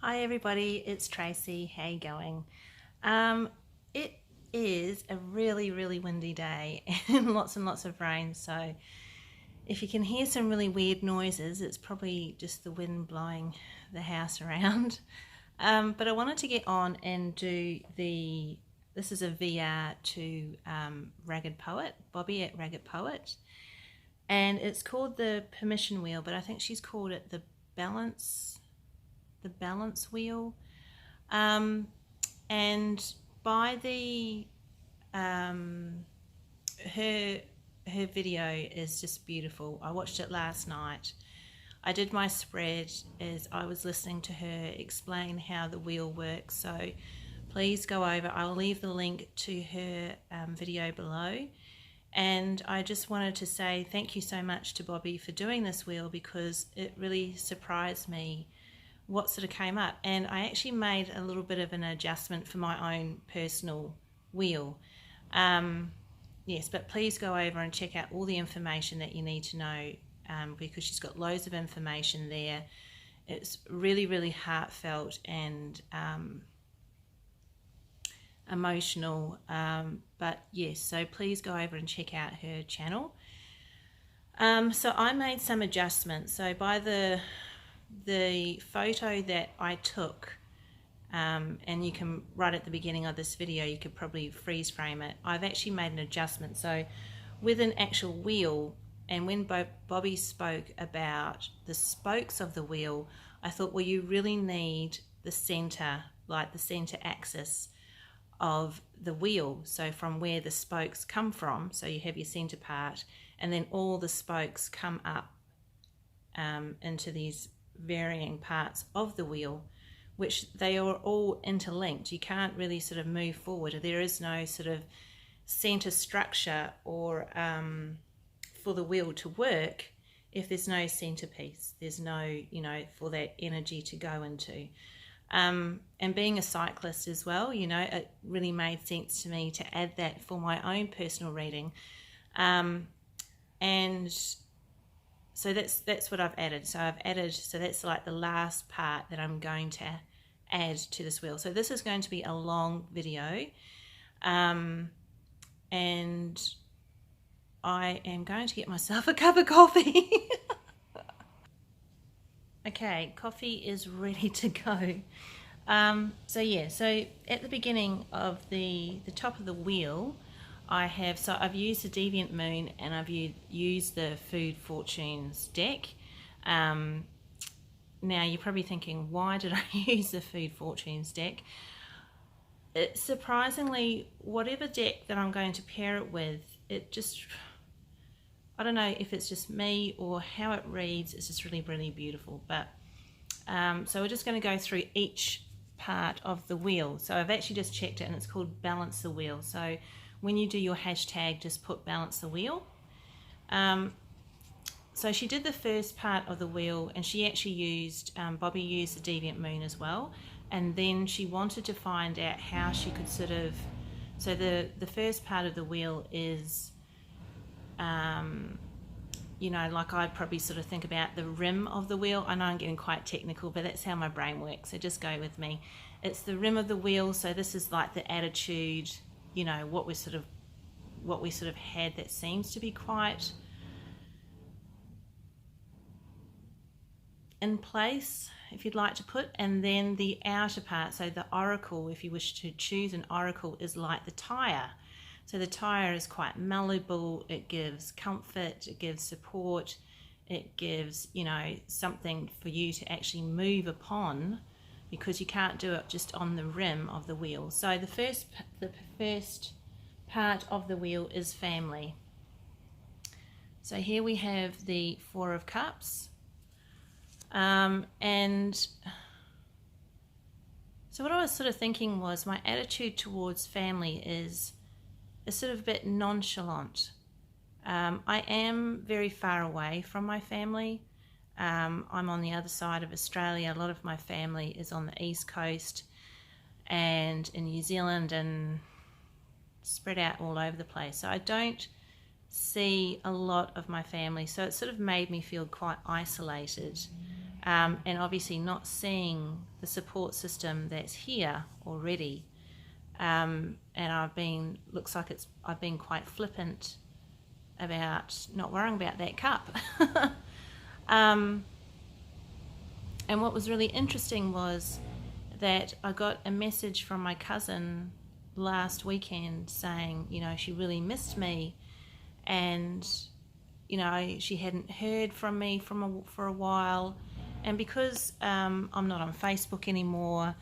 Hi everybody, it's Tracy. How you going? It is a really windy day and lots of rain, so if you can hear some really weird noises, it's probably just the wind blowing the house around. But I wanted to get on and do this is a VR to Ragged Poet, Bobby at Ragged Poet, and it's called the Permission Wheel, but I think she's called it the balance wheel. And by the her video is just beautiful. I watched it last night. I did my spread as I was listening to her explain how the wheel works, so please go over. I'll leave the link to her video below. And I just wanted to say thank you so much to Bobby for doing this wheel, because it really surprised me what sort of came up. And I actually made a little bit of an adjustment for my own personal wheel. Yes, but please go over and check out all the information that you need to know, because she's got loads of information there. It's really heartfelt and emotional, but yes, so please go over and check out her channel. So I made some adjustments. So by the photo that I took, and you can, right at the beginning of this video, you could probably freeze frame it. I've actually made an adjustment. So with an actual wheel, and when Bobby spoke about the spokes of the wheel, I thought, well, you really need the center, like the center axis of the wheel. So from where the spokes come from, so you have your center part, and then all the spokes come up into these varying parts of the wheel, which they are all interlinked. You can't really sort of move forward. There is no sort of center structure or for the wheel to work if there's no centerpiece. There's no, for that energy to go into. And being a cyclist as well, it really made sense to me to add that for my own personal reading. And so that's what I've added. So that's like the last part that I'm going to add to this wheel. So this is going to be a long video, and I am going to get myself a cup of coffee. Okay, coffee is ready to go. So at the beginning of the top of the wheel, I've used the Deviant Moon, and I've used the Food Fortunes deck. Now you're probably thinking, why did I use the Food Fortunes deck? Surprisingly, whatever deck that I'm going to pair it with, I don't know if it's just me or how it reads, it's just really beautiful. But so we're just going to go through each part of the wheel. So I've actually just checked it, and it's called Balance the Wheel. So when you do your hashtag, just put Balance the Wheel. So she did the first part of the wheel, and she actually Bobby used the Deviant Moon as well. And then she wanted to find out how she could so the first part of the wheel is, like I'd probably sort of think about the rim of the wheel. I know I'm getting quite technical, but that's how my brain works, so just go with me. It's the rim of the wheel. So this is like the attitude, what we sort of had that seems to be quite in place, if you'd like to put. And then the outer part, so the oracle, if you wish to choose an oracle, is like the tire. So the tire is quite malleable. It gives comfort, it gives support, it gives, something for you to actually move upon, because you can't do it just on the rim of the wheel. So the first part of the wheel is family. So here we have the Four of Cups. And so what I was sort of thinking was, my attitude towards family is sort of a bit nonchalant. I am very far away from my family. I'm on the other side of Australia. A lot of my family is on the East Coast and in New Zealand, and spread out all over the place. So I don't see a lot of my family. So it sort of made me feel quite isolated. and obviously not seeing the support system that's here already. And I've been quite flippant about not worrying about that cup. And what was really interesting was that I got a message from my cousin last weekend saying, you know, she really missed me, and you know, she hadn't heard from me for a while. And because I'm not on Facebook anymore,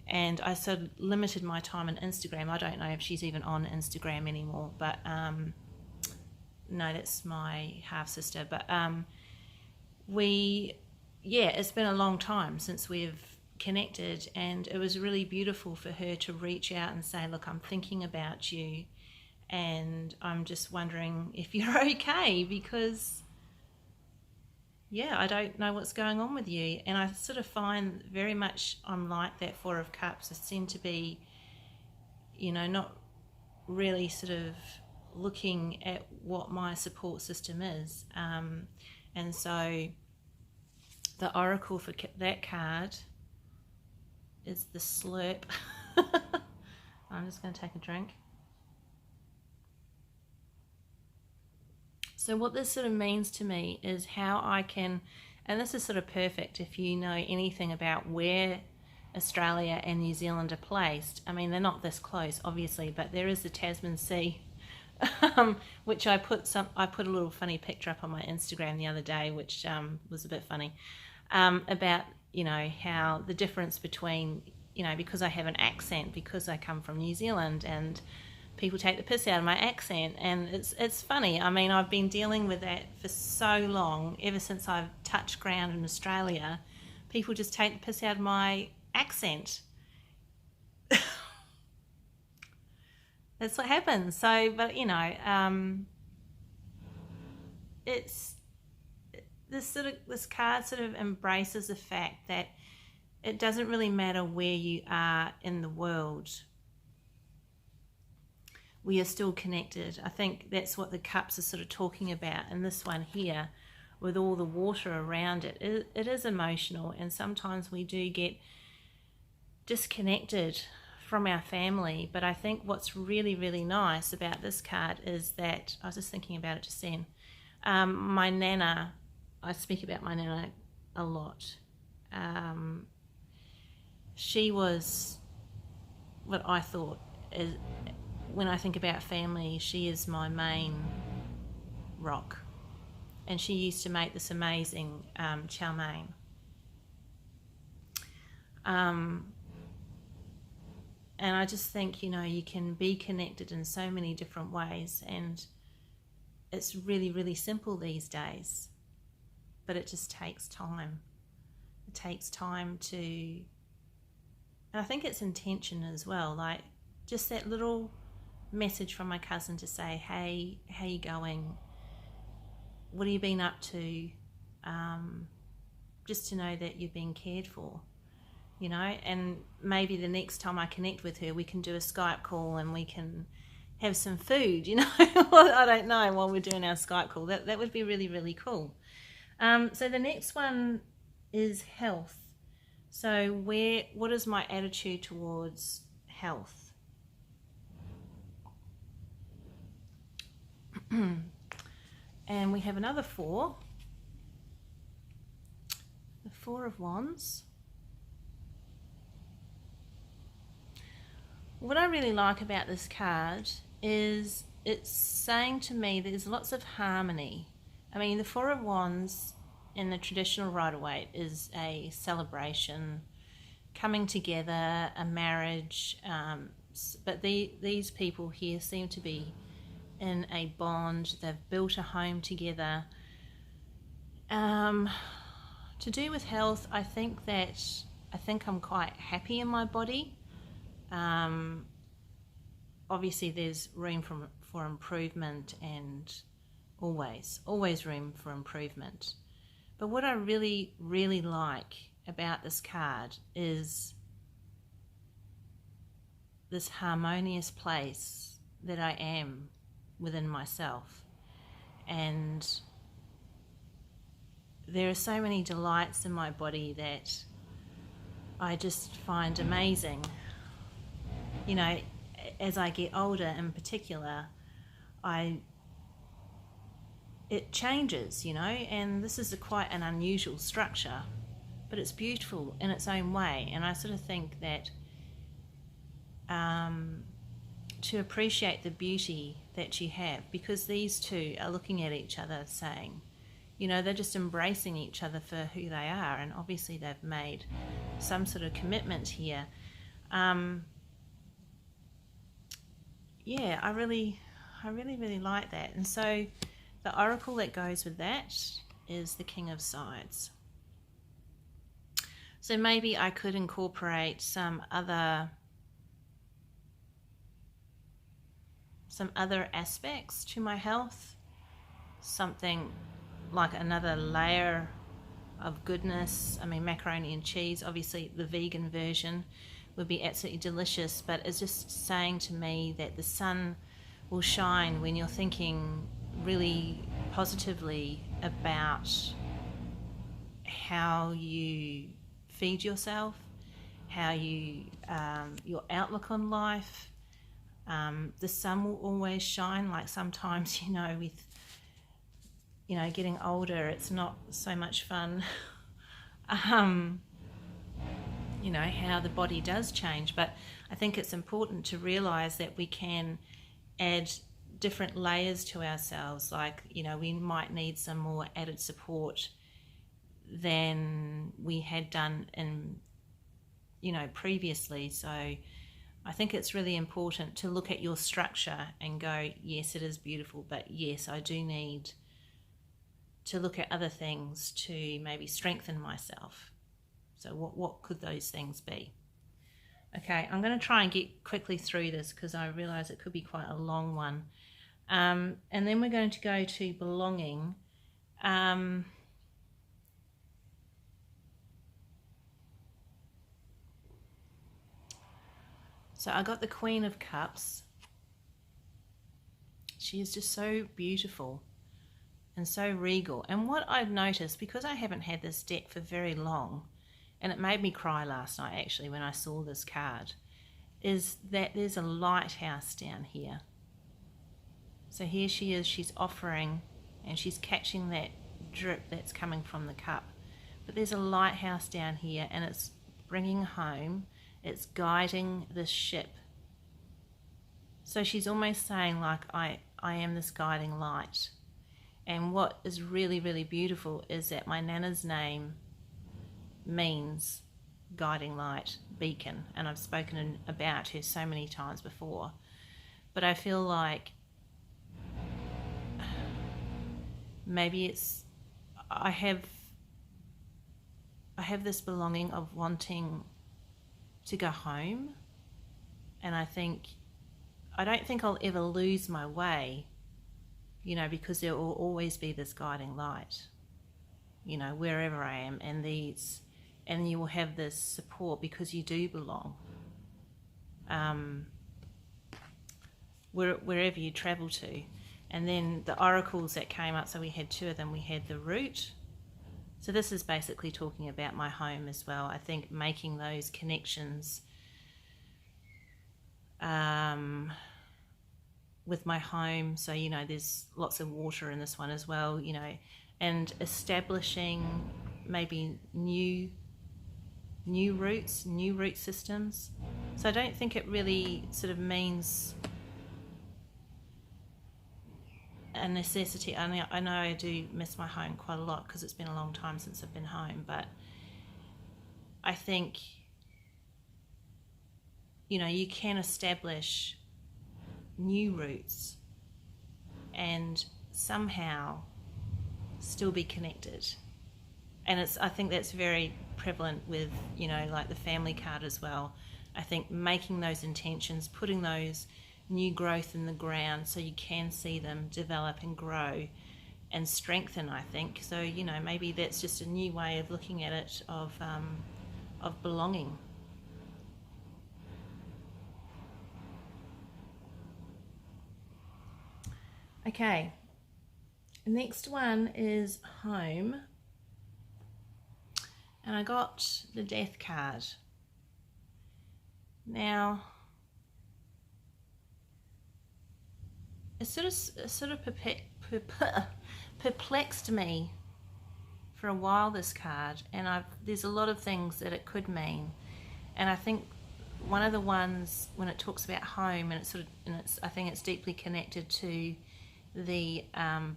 and I sort of limited my time on Instagram, I don't know if she's even on Instagram anymore, but no, that's my half sister. But it's been a long time since we've connected, and it was really beautiful for her to reach out and say, look, I'm thinking about you, and I'm just wondering if you're okay, because I don't know what's going on with you. And I sort of find very much I'm like that Four of Cups. I seem to be, you know, not really sort of looking at what my support system is. And so the oracle for that card is the Slurp. I'm just going to take a drink. So what this sort of means to me is how I can, and this is sort of perfect if you know anything about where Australia and New Zealand are placed. I mean, they're not this close, obviously, but there is the Tasman Sea, which I put a little funny picture up on my Instagram the other day, which was a bit funny, about, you know, how the difference between, you know, because I have an accent, because I come from New Zealand, and people take the piss out of my accent, and it's funny. I mean, I've been dealing with that for so long, ever since I've touched ground in Australia. People just take the piss out of my accent. That's what happens. So, but you know, it's this card sort of embraces the fact that it doesn't really matter where you are in the world. We are still connected. I think that's what the cups are sort of talking about. And this one here, with all the water around it, it is emotional, and sometimes we do get disconnected from our family. But I think what's really, really nice about this card is that, I was just thinking about it just then, my Nana, I speak about my Nana a lot. She was what I thought is, when I think about family, she is my main rock. And she used to make this amazing chow mein. And I just think, you know, you can be connected in so many different ways, and it's really, really simple these days, but it just takes time. It takes time to, and I think it's intention as well, like just that little message from my cousin to say, hey, how you going? What have you been up to? Just to know that you're being cared for, you know. And maybe the next time I connect with her, we can do a Skype call and we can have some food, you know. I don't know, while we're doing our Skype call. That would be really, really cool. So the next one is health. So what is my attitude towards health? And we have another four, the Four of Wands. What I really like about this card is it's saying to me there's lots of harmony. I mean, the Four of Wands in the traditional Rider-Waite is a celebration, coming together, a marriage, but these people here seem to be in a bond. They've built a home together. To do with health, I think I'm quite happy in my body. Obviously there's room for improvement, and always room for improvement. But what I really, really like about this card is this harmonious place that I am within myself. And there are so many delights in my body that I just find amazing. You know, as I get older in particular, it changes, you know, and this is quite an unusual structure, but it's beautiful in its own way. And I sort of think that to appreciate the beauty that you have, because these two are looking at each other saying, you know, they're just embracing each other for who they are, and obviously they've made some sort of commitment here. Yeah, I really like that. And so the oracle that goes with that is the King of Scythes. So maybe I could incorporate some other aspects to my health, something like another layer of goodness. I mean, macaroni and cheese, obviously the vegan version would be absolutely delicious, but it's just saying to me that the sun will shine when you're thinking really positively about how you feed yourself, how you your outlook on life. The sun will always shine. Like sometimes, you know, with getting older, it's not so much fun. You know, how the body does change, but I think it's important to realize that we can add different layers to ourselves. Like, you know, we might need some more added support than we had done in, you know, previously. So I think it's really important to look at your structure and go, yes, it is beautiful, but yes, I do need to look at other things to maybe strengthen myself. So what could those things be? Okay, I'm going to try and get quickly through this because I realise it could be quite a long one. And then we're going to go to belonging. So I got the Queen of Cups. She is just so beautiful and so regal. And what I've noticed, because I haven't had this deck for very long, and it made me cry last night actually when I saw this card, is that there's a lighthouse down here. So here she is, she's offering and she's catching that drip that's coming from the cup. But there's a lighthouse down here and it's bringing home, it's guiding this ship. So she's almost saying like, I am this guiding light. And what is really, really beautiful is that my Nana's name means guiding light, beacon, and I've spoken about her so many times before. But I feel like maybe it's I have this belonging of wanting to go home, and I don't think I'll ever lose my way, you know, because there will always be this guiding light, you know, wherever I am, and you will have this support because you do belong. Wherever you travel to. And then the oracles that came up, so we had two of them. We had the root. So this is basically talking about my home as well. I think making those connections with my home. So, you know, there's lots of water in this one as well, you know, and establishing maybe new roots, new root systems. So I don't think it really sort of means a necessity. I know I do miss my home quite a lot because it's been a long time since I've been home, but I think, you know, you can establish new roots and somehow still be connected. And I think that's very prevalent with, you know, like the family card as well. I think making those intentions, putting those new growth in the ground so you can see them develop and grow and strengthen, I think. So, you know, maybe that's just a new way of looking at it, of belonging. Okay, next one is home. and I got the Death card. Now, it sort of perplexed me for a while, this card, and there's a lot of things that it could mean, and I think one of the ones when it talks about home, and I think it's deeply connected to the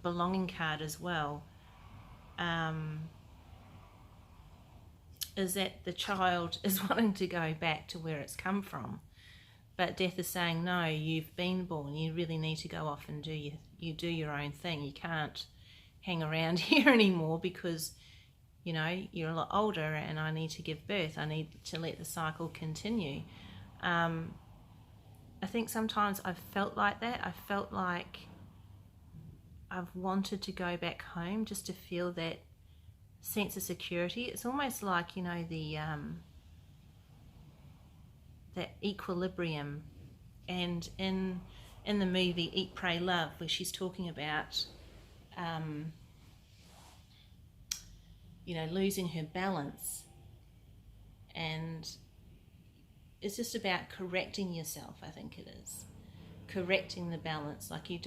belonging card as well, is that the child is wanting to go back to where it's come from, but Death is saying, no, you've been born, you really need to go off and do your own thing. You can't hang around here anymore because, you know, you're a lot older and I need to give birth. I need to let the cycle continue. I think sometimes I've felt like that. I felt like I've wanted to go back home just to feel that sense of security. It's almost like, you know, the that equilibrium, and in the movie Eat, Pray, Love, where she's talking about you know, losing her balance, and it's just about correcting yourself. I think it is correcting the balance. Like you'll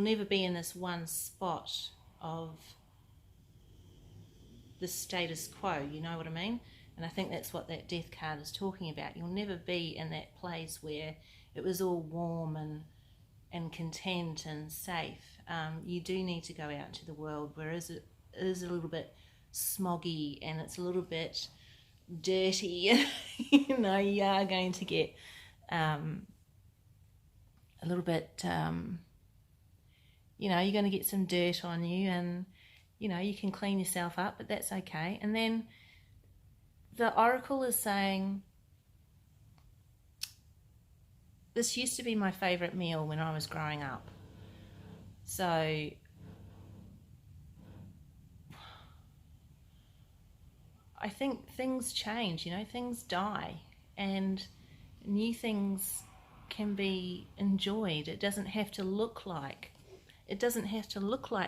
never be in this one spot of the status quo, you know what I mean? And I think that's what that Death card is talking about. You'll never be in that place where it was all warm and content and safe. You do need to go out into the world where it is a little bit smoggy and it's a little bit dirty. You know, you are going to get a little bit, you know, you're going to get some dirt on you, and, you know, you can clean yourself up, but that's okay. And then the Oracle is saying, this used to be my favourite meal when I was growing up. So I think things change, you know, things die, and new things can be enjoyed. It doesn't have to look like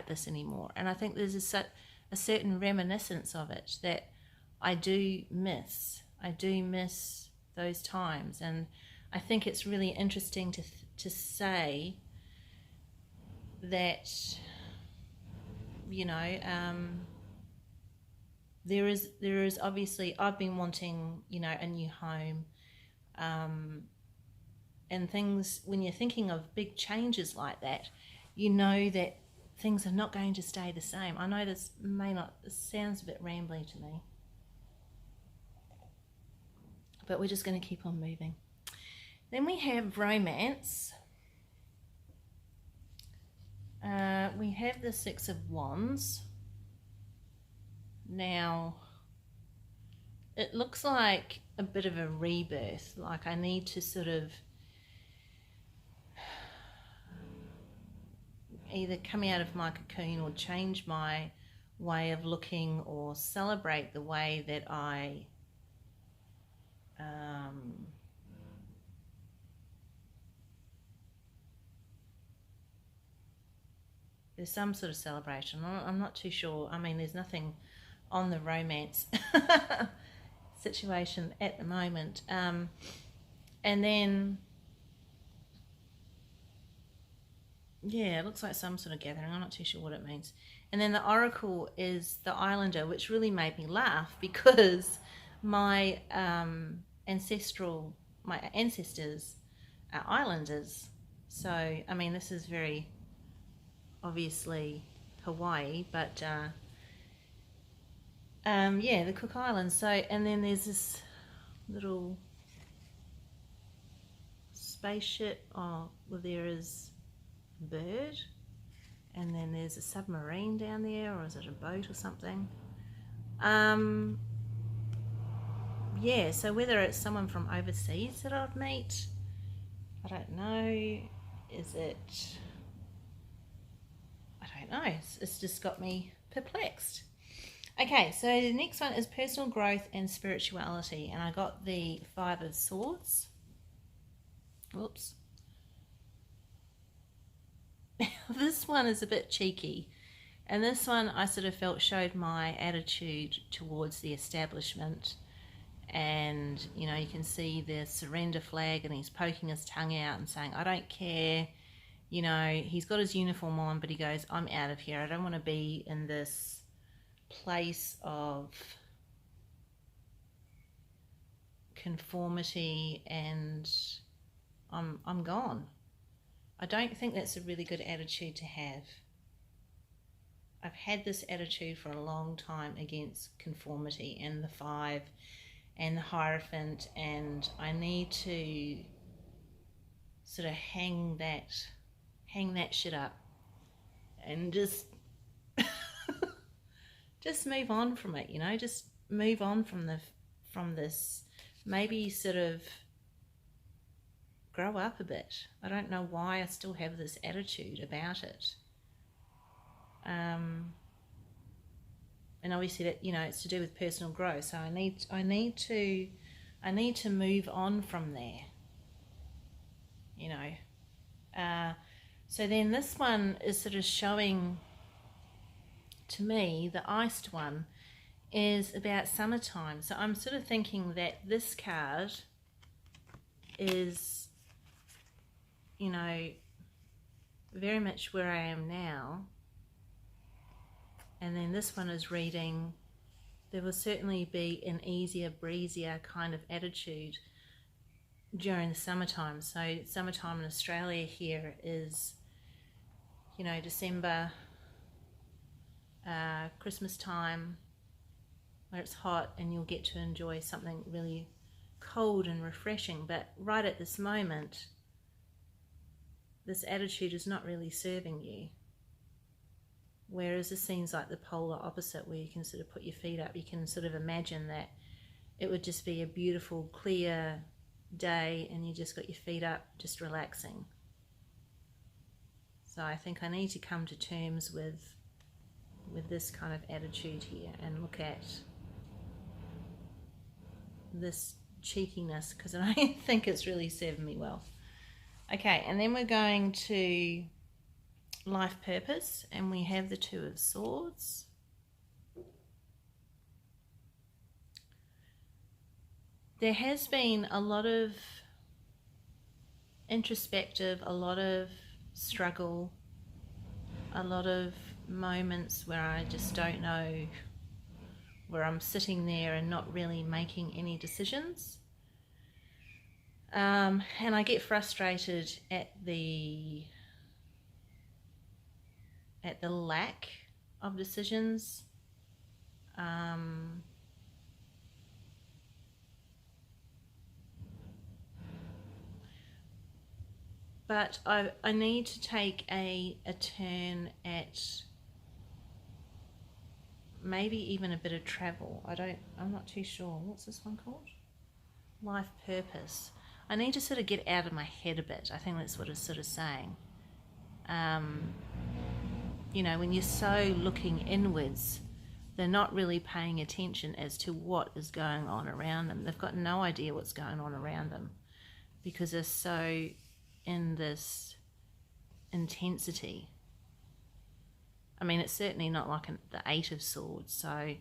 this anymore. And I think there's a certain reminiscence of it that I do miss. I do miss those times, and I think it's really interesting to say that, you know, there is obviously, I've been wanting, you know, a new home, and things, when you're thinking of big changes like that, you know that things are not going to stay the same. I know this sounds a bit rambly to me, but we're just going to keep on moving. Then we have romance. We have the Six of Wands. Now, it looks like a bit of a rebirth, like I need to sort of either come out of my cocoon or change my way of looking, or celebrate the way that I there's some sort of celebration. I'm not too sure. I mean, there's nothing on the romance situation at the moment. And then, yeah, it looks like some sort of gathering. I'm not too sure what it means. And then the Oracle is the Islander, which really made me laugh because my ancestors are islanders. So, I mean, this is very obviously Hawaii, but yeah, the Cook Islands. So, and then there's this little spaceship. Oh, well, there is a bird, and then there's a submarine down there, or is it a boat or something? Yeah, so whether it's someone from overseas that I'd meet, I don't know. Is it? I don't know. It's just got me perplexed. Okay, so the next one is personal growth and spirituality, and I got the Five of Swords. Whoops. This one is a bit cheeky. And this one I sort of felt showed my attitude towards the establishment. And, you know, you can see the surrender flag and he's poking his tongue out and saying, I don't care. You know, he's got his uniform on, but he goes, I'm out of here. I don't want to be in this place of conformity, and I'm gone. I don't think that's a really good attitude to have. I've had this attitude for a long time against conformity and the five and the Hierophant, and I need to sort of hang that shit up and just just move on from it, you know, just move on from this, maybe sort of grow up a bit. I don't know why I still have this attitude about it. And obviously that, you know, it's to do with personal growth, so I need to move on from there, you know. So then this one is sort of showing to me, the iced one is about summertime. So I'm sort of thinking that this card is, you know, very much where I am now. And then this one is reading, there will certainly be an easier, breezier kind of attitude during the summertime. So summertime in Australia here is, you know, December, Christmas time, where it's hot and you'll get to enjoy something really cold and refreshing. But right at this moment, this attitude is not really serving you. Whereas this seems like the polar opposite, where you can sort of put your feet up. You can sort of imagine that it would just be a beautiful, clear day and you just got your feet up, just relaxing. So I think I need to come to terms with this kind of attitude here and look at this cheekiness, because I don't think it's really serving me well. Okay, and then we're going to life purpose, and we have the Two of Swords. There has been a lot of introspective, a lot of struggle, a lot of moments where I just don't know, where I'm sitting there and not really making any decisions. And I get frustrated at the lack of decisions. But I need to take a turn at maybe even a bit of travel. I'm not too sure. What's this one called? Life purpose. I need to sort of get out of my head a bit. I think that's what it's sort of saying. You know, when you're so looking inwards, they're not really paying attention as to what is going on around them. They've got no idea what's going on around them because they're so in this intensity. I mean, it's certainly not like the Eight of Swords, so,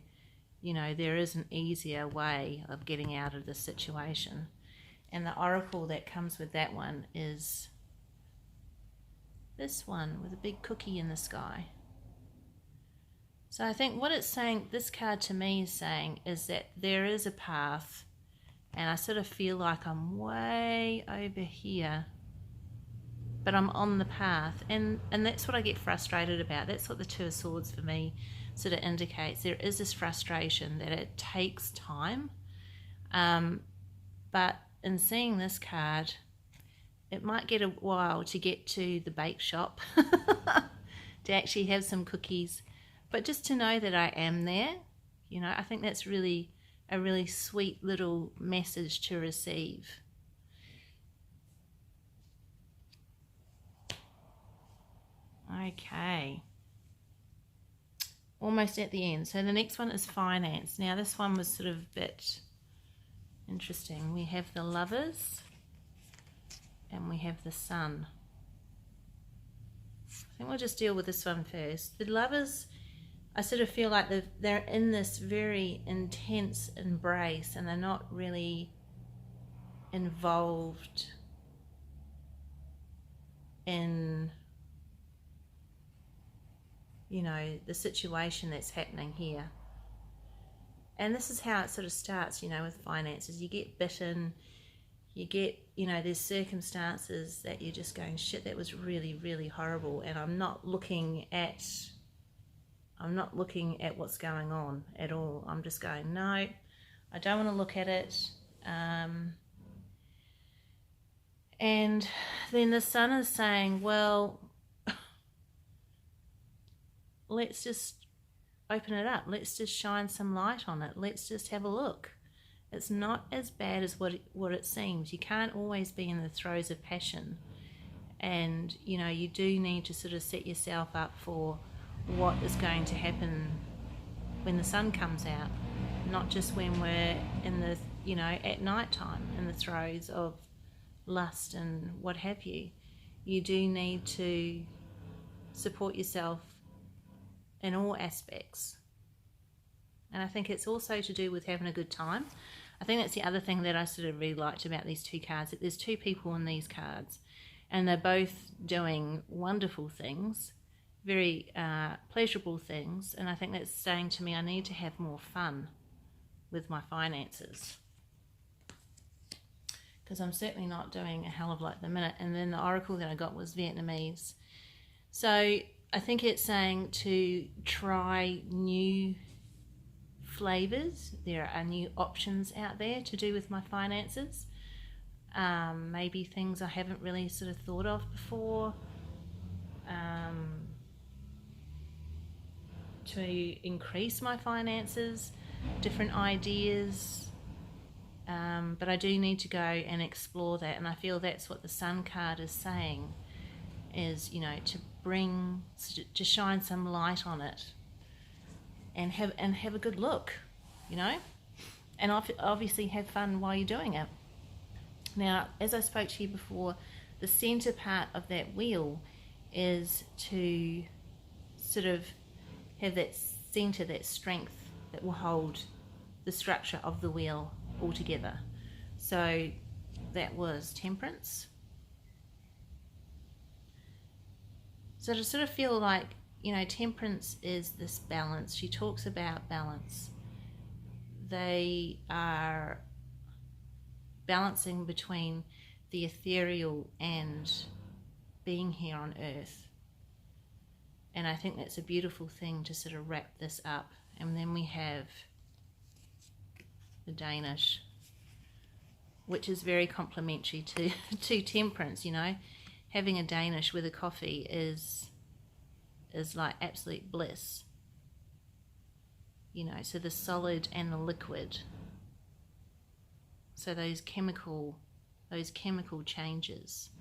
you know, there is an easier way of getting out of this situation. And the oracle that comes with that one is this one with a big cookie in the sky. So I think what it's saying, this card to me is saying, is that there is a path, and I sort of feel like I'm way over here, but I'm on the path, and that's what I get frustrated about. That's what the Two of Swords for me sort of indicates. There is this frustration that it takes time, but in seeing this card, it might get a while to get to the bake shop to actually have some cookies, but just to know that I am there, you know, I think that's really a really sweet little message to receive. Okay, almost at the end. So the next one is finance. Now this one was sort of a bit interesting. We have the Lovers and we have the Sun. I think we'll just deal with this one first. The Lovers I sort of feel like they're in this very intense embrace, and they're not really involved in, you know, the situation that's happening here. And this is how it sort of starts, you know, with finances. You get bitten, you get, you know, there's circumstances that you're just going, shit, that was really, really horrible, and I'm not looking at what's going on at all. I'm just going, no, I don't want to look at it. And then the sun is saying, well, let's just open it up. Let's just shine some light on it. Let's just have a look. It's not as bad as what it seems. You can't always be in the throes of passion. And, you know, you do need to sort of set yourself up for what is going to happen when the sun comes out. Not just when we're in the, you know, at night time, in the throes of lust and what have you. You do need to support yourself in all aspects. And I think it's also to do with having a good time. I think that's the other thing that I sort of really liked about these two cards, that there's two people in these cards, and they're both doing wonderful things, very pleasurable things, and I think that's saying to me I need to have more fun with my finances, because I'm certainly not doing a hell of a lot at the minute. And then the oracle that I got was Vietnamese. So I think it's saying to try new flavors. There are new options out there to do with my finances. Maybe things I haven't really sort of thought of before. To increase my finances, different ideas. But I do need to go and explore that, and I feel that's what the Sun card is saying, is, you know, to shine some light on it, and have a good look, you know, and obviously have fun while you're doing it. Now, as I spoke to you before, the center part of that wheel is to sort of have that center, that strength that will hold the structure of the wheel all together. So that was Temperance. So to sort of feel like, you know, Temperance is this balance. She talks about balance. They are balancing between the ethereal and being here on earth. And I think that's a beautiful thing to sort of wrap this up. And then we have the Danish, which is very complementary to Temperance, you know. Having a Danish with a coffee is like absolute bliss. You know, so the solid and the liquid. So those chemical changes,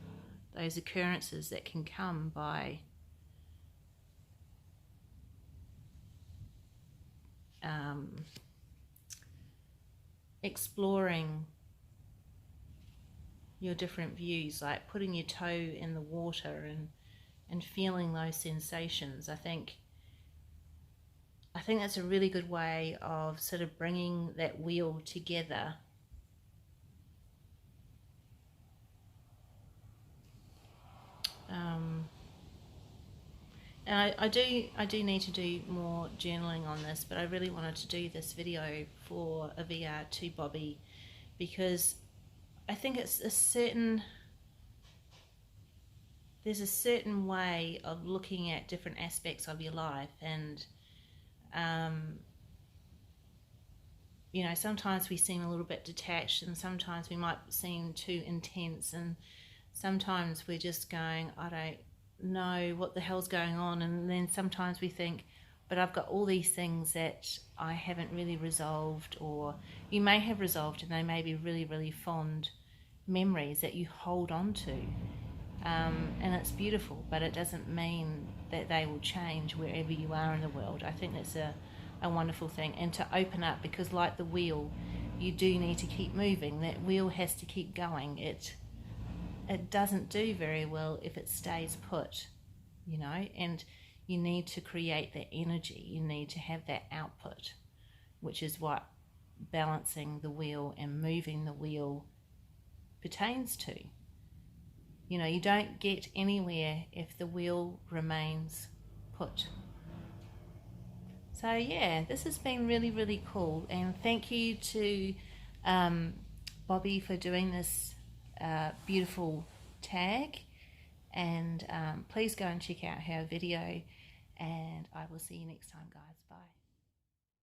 those occurrences that can come by exploring your different views, like putting your toe in the water and feeling those sensations. I think that's a really good way of sort of bringing that wheel together. And I do need to do more journaling on this, but I really wanted to do this video for a VR to Bobby, because I think there's a certain way of looking at different aspects of your life, and you know, sometimes we seem a little bit detached, and sometimes we might seem too intense, and sometimes we're just going, I don't know what the hell's going on. And then sometimes we think, but I've got all these things that I haven't really resolved, or you may have resolved, and they may be really, really fond memories that you hold on to, and it's beautiful, but it doesn't mean that they will change wherever you are in the world. I think that's a wonderful thing, and to open up, because like the wheel, you do need to keep moving. That wheel has to keep going. It doesn't do very well if it stays put, you know, and you need to create that energy. You need to have that output, which is what balancing the wheel and moving the wheel pertains to. You know, you don't get anywhere if the wheel remains put. So yeah, this has been really, really cool, and thank you to Bobby for doing this beautiful tag, and please go and check out her video, and I will see you next time, guys. Bye.